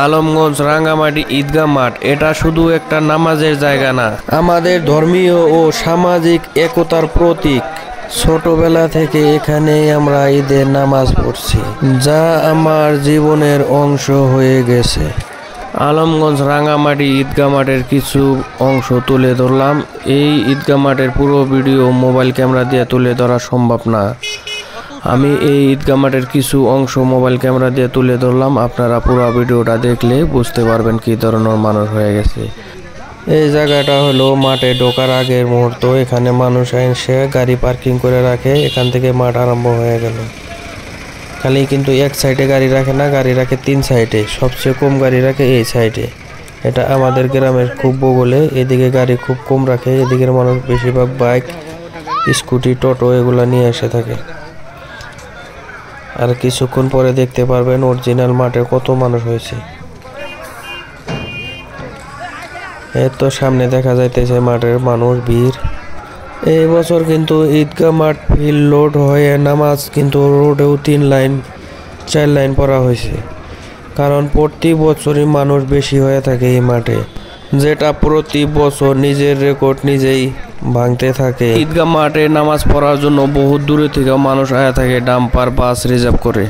আলমগঞ্জ রাঙ্গামাটি ঈদগাহ মাঠ এটা শুধু একটা নামাজের জায়গা না, আমাদের ধর্মীয় ও সামাজিক একতার প্রতীক। ছোটবেলা থেকে এখানেই আমরা ঈদের নামাজ পড়ছি, যা আমার জীবনের অংশ হয়ে গেছে। আলমগঞ্জ রাঙ্গামাটি ঈদগাহ মাঠের কিছু অংশ তুলে ধরলাম। এই ঈদগাহ মাঠের পুরো ভিডিও মোবাইল ক্যামেরা দিয়ে তুলে ধরা সম্ভব না। আমি এই ঈদগাহ মাঠের কিছু অংশ মোবাইল ক্যামেরা দিয়ে তুলে ধরলাম। আপনারা পুরো ভিডিওটা দেখলে বুঝতে পারবেন কী ধরনের মানুষ হয়ে গেছে। এই জায়গাটা হলো মাঠে ঢোকার আগের মুহূর্ত। এখানে মানুষ এসে গাড়ি পার্কিং করে রাখে, এখান থেকে মাঠ আরম্ভ হয়ে গেল। খালি কিন্তু এক সাইডে গাড়ি রাখে না, গাড়ি রাখে 3 সাইডে। সবচেয়ে কম গাড়ি রাখে এই সাইডে। এটা আমাদের গ্রামের খুব বলে, এদিকে গাড়ি খুব কম রাখে। এদিকের মানুষ বেশিরভাগ বাইক, স্কুটি, টোটো এগুলা নিয়ে এসে থাকে। আর কিছুক্ষণ পরে দেখতে পারবেন অরিজিনাল মাঠে কত মানুষ হয়েছে। এর তো সামনে দেখা যাইতেছে মাঠের মানুষ ভিড়। এই বছর কিন্তু ঈদগাহ মাঠ ফিল লোড হয়ে নামাজ কিন্তু রোডেও 3 লাইন 4 লাইন পড়া হয়েছে, কারণ প্রতি বছরই মানুষ বেশি হয়ে থাকে এই মাঠে, যেটা প্রতি বছর নিজের রেকর্ড নিজেই ভাঙতে থাকে। ঈদগাহ মাঠে নামাজ পড়ার জন্য বহুত দূরে থেকে মানুষ আয়া থাকে ডাম্পার বাস রিজার্ভ করে।